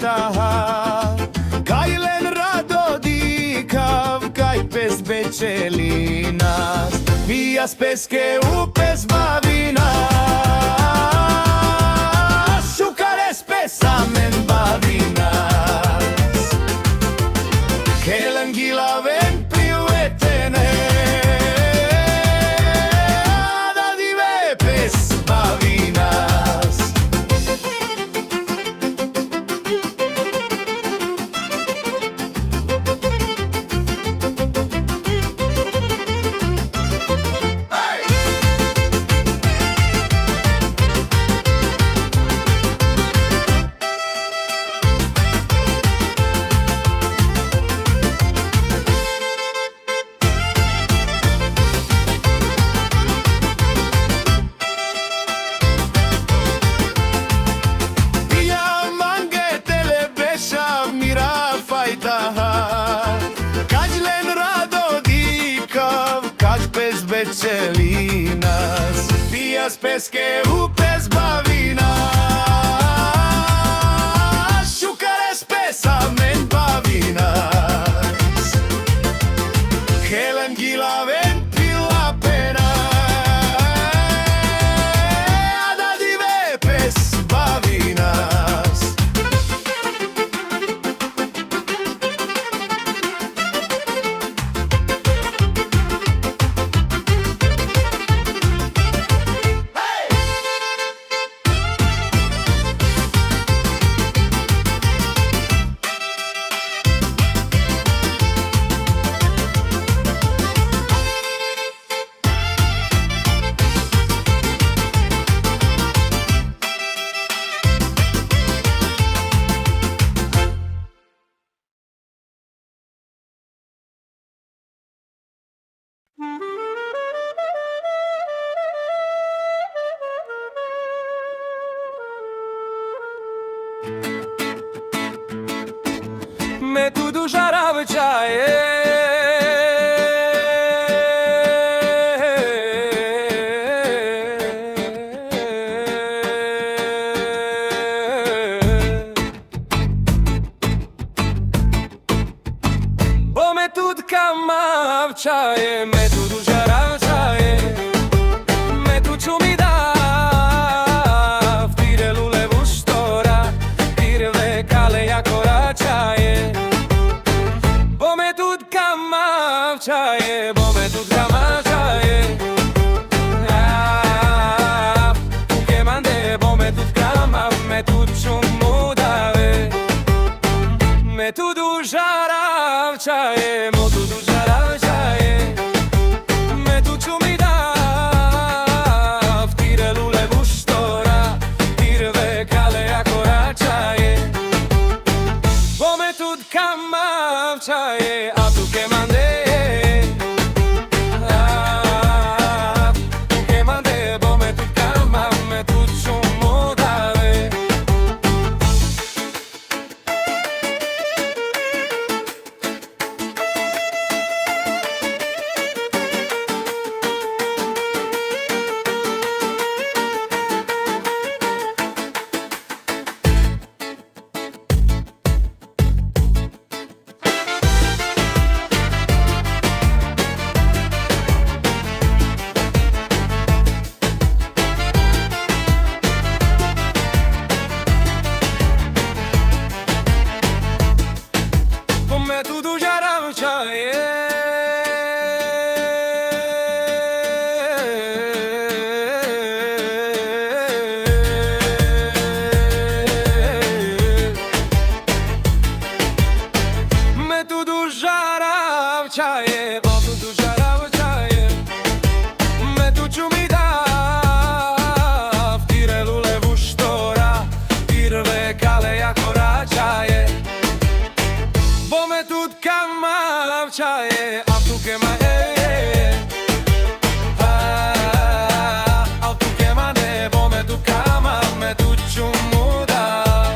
ta. Kajlen radodikav, kaj pes bečelinas, pijas peske upes bavinas, šukares pesamen bavinas, kelen gilaven pliuetene, da dive pes bavinas. Celinas, pijas peske upes bavinas, šukares pesamen bavinas, helen gilaven pilapena, da dive pes bavinas. मैं तू शराब चाहे वो मैं दूध का माप चाहे मैं तू शराब चाहे मैं तू चुमिदा tirelule vuštora tirve kale jakora čaje bome tut kamav čaje bome tut kamav čaje ke mande bome tut kamav me tut čumudave me tu dužarav čaje mo tu dužarav čaje me tu čumidav tirelule vuštora tirve kale jakora čaje bome tut kamav čaje a tu ke mande ke mande bome tut kamav me tut čumudave bome tu dužarav čaje me tu dužarav čaje bo tu dužarav čaje me tu čumidav tirelule vuštora tirve kale jakora čaje bome tut kamav čaje a tu ke ma a tu ke ma ne bome tut kamav me tut čumudav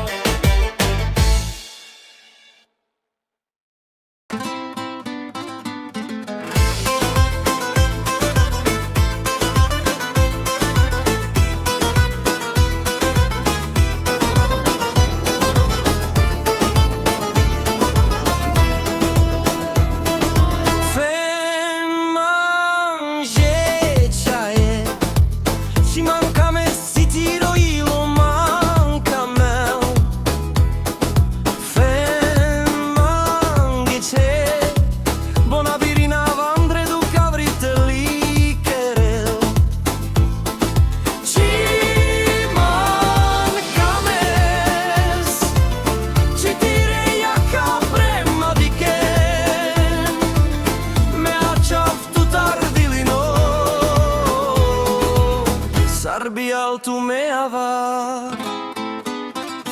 altul meava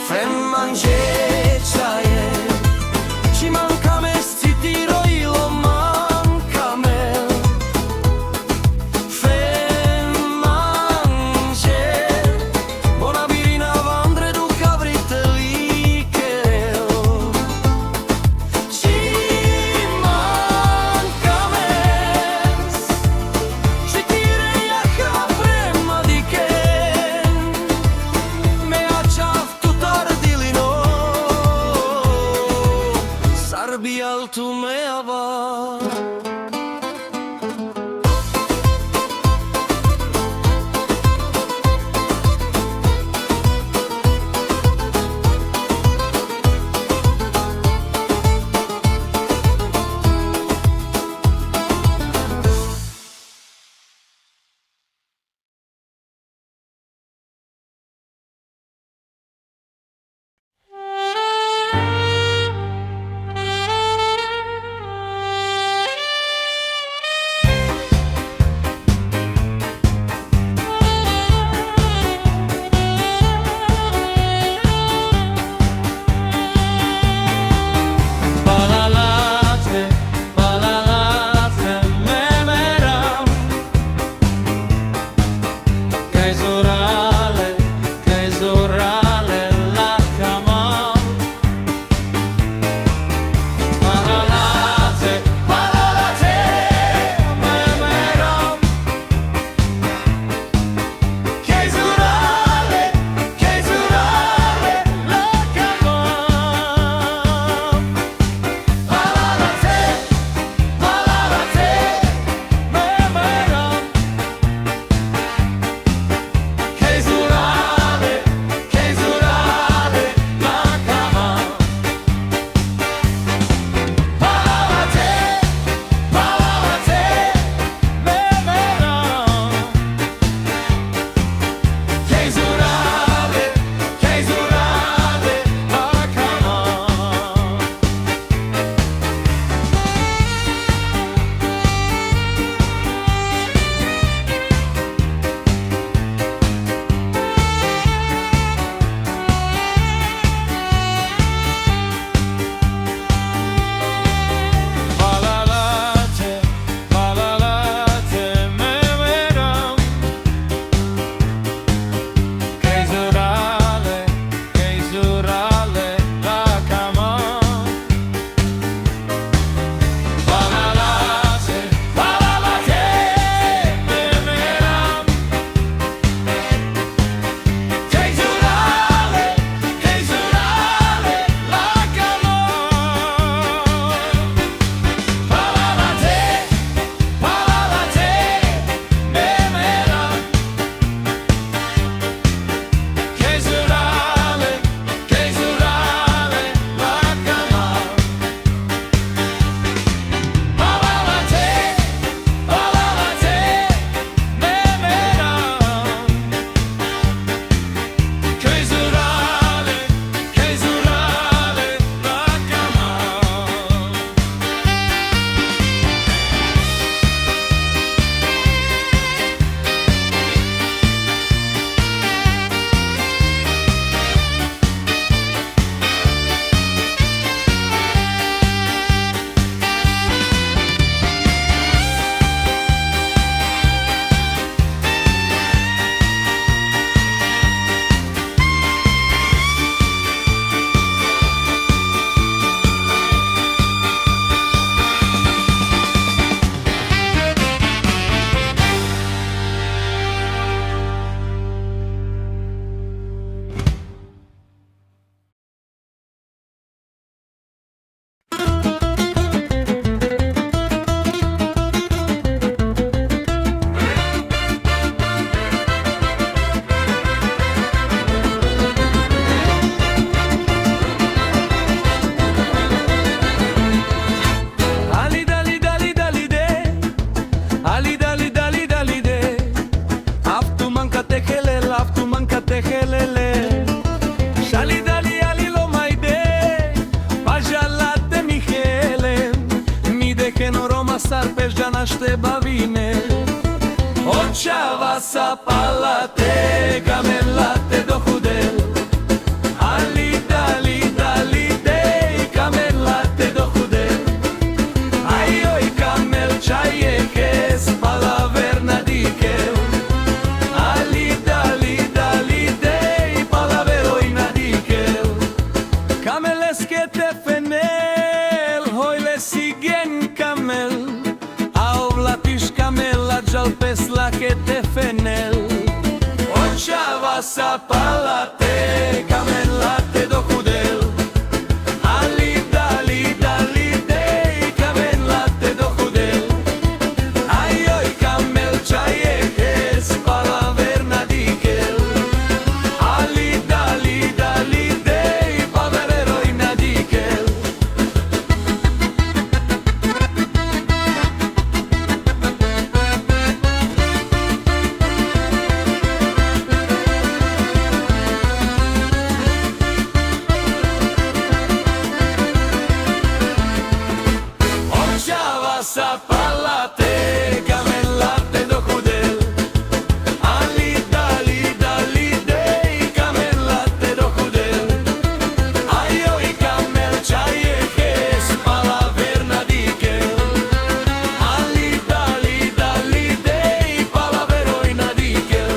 Fem mangiaie Ci mancame sti tiro ilo mancame Fem mange Bona birina vandre du cavrite lichel Ci mancame Ci tire iaca prema di che Me acciaf tutar di lino Sarbi altu meava Balalate, memeram Caizurale, la cama Balalate, memeram Caizurale, la cama Balalate, memeram Caizurale, la cama Balalate, memeram Caizurale, la cama Balalate, memeram Caizurale, la cama Balalate, memeram Caizurale, la cama Balalate, memera Caizurale, la cama Balalate, memera Caizurale, la cama Sarpeș de naște bavine Oceava zapalate, camelate do hudel. Ali dali dali dei, camelate do hudel. Ai oi camel chaie que es palaverna dikel. Ali dali dali dei, palavero inadikel. Cameles que te fenel, hoi le siguen camel. Jalpes la que te fenel. Ochava zapalate, camelate do hudel. Ali dali dali dei, camelate do hudel. Ai oi camel chaie es palaverna dikel. Ali dali dali dei, palavero inadikel. Zapalate, camelate do hudel. Ali dali dali dei, camelate do hudel. Ai oi camel chaie que es palaverna dikel. Ali dali dali dei, palavero inadikel.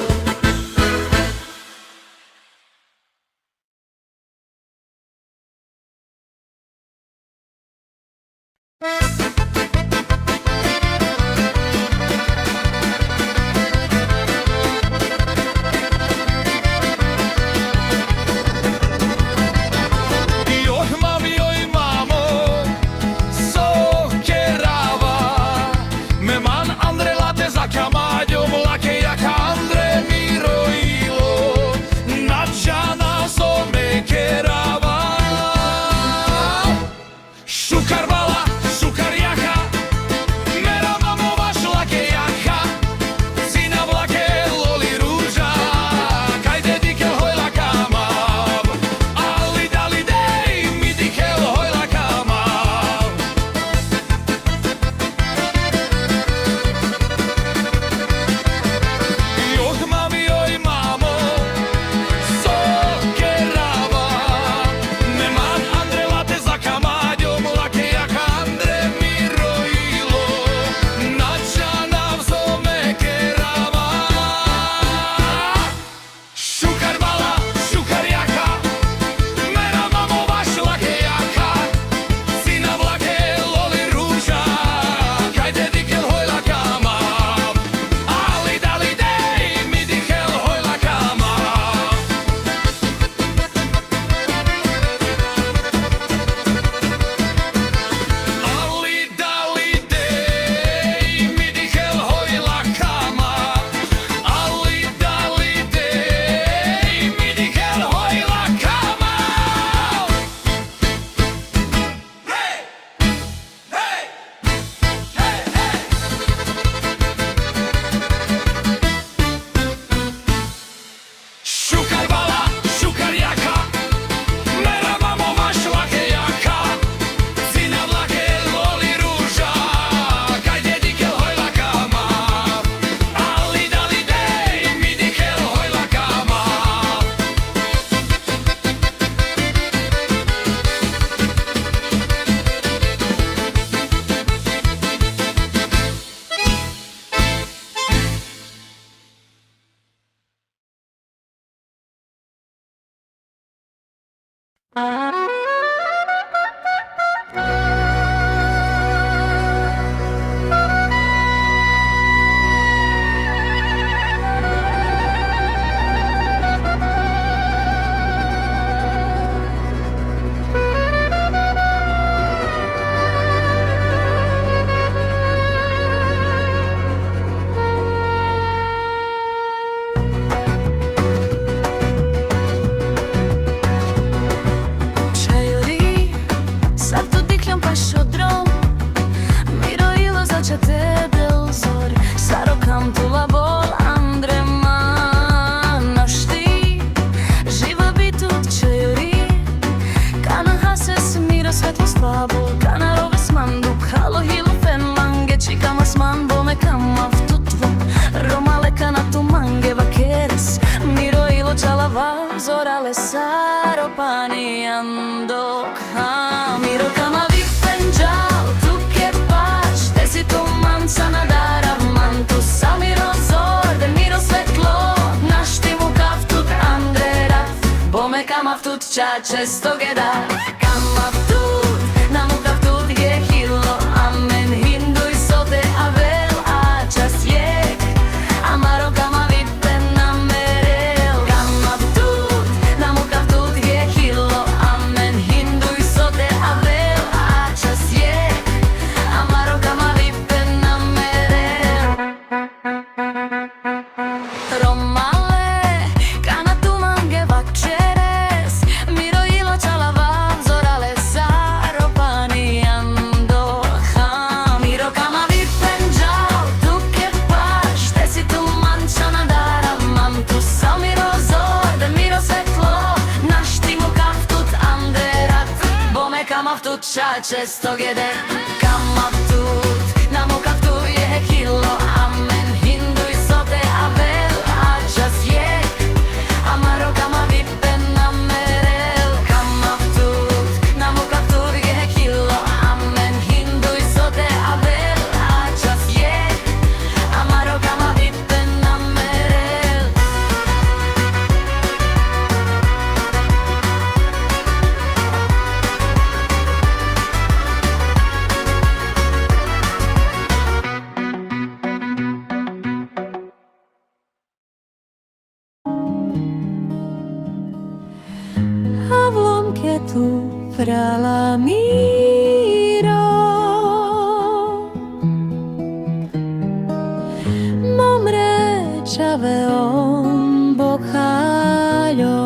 Chica mas man bome kama v tutvom Romale kana tu man često geda. Kama vtud, namuka vtud je hilo, amen hinduj sote a vel a čas jek, a marokama vipen na merel. Kama vtud, namuka vtud je hilo, amen hinduj sote a vel a čas jek, a marokama vipen na merel. Romale, kana tu mange vakčeres, miro ilo čalava vzorale zaropani ando ham. Miro kama vipen džal, tu ke paš, te si tu mančana dara, mam tu sam miro zor, da miro svetlo, naš ti mu kaftut anderat, bome kama vtut ča često gede. Kama vtut, namu kaftu je kilo, amen hinduj sote a vel a čas jek, a marokama vipen na merel. Kama vtut, namu kaftu je kilo, amen hinduj sote a vel a čas jek, a marokama vipen na merel. Havlom che tu fra la miro, momre čave on bokhaljo.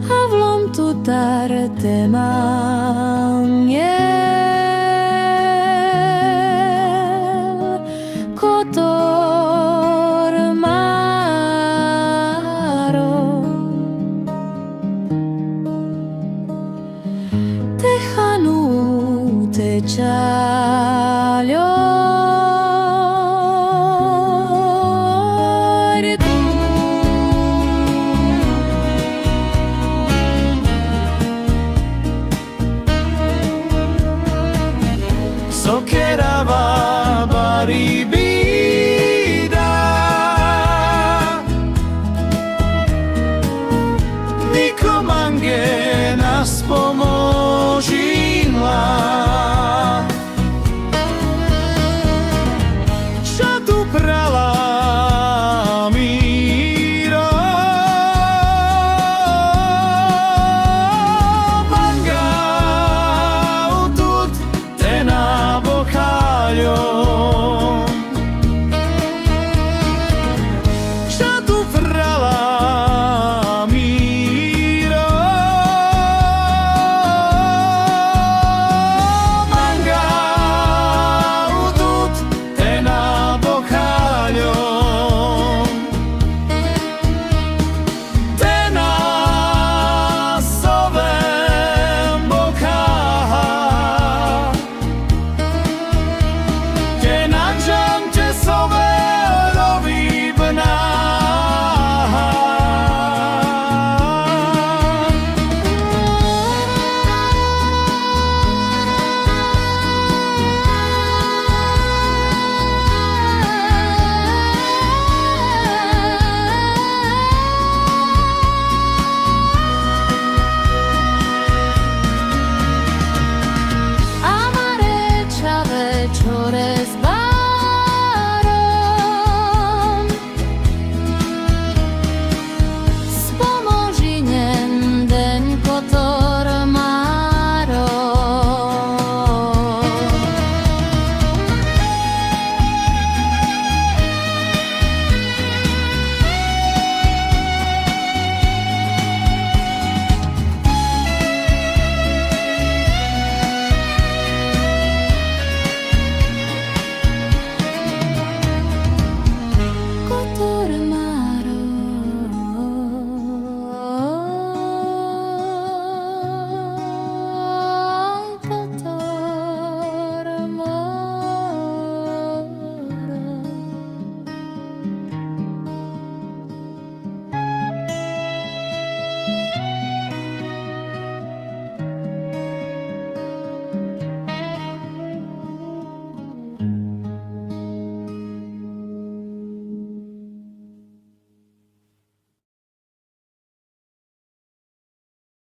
Havlom tu tarte mangel, kotor maro. Tehanu te čaljo. Sokerava baribida, niko mange nas pomožila.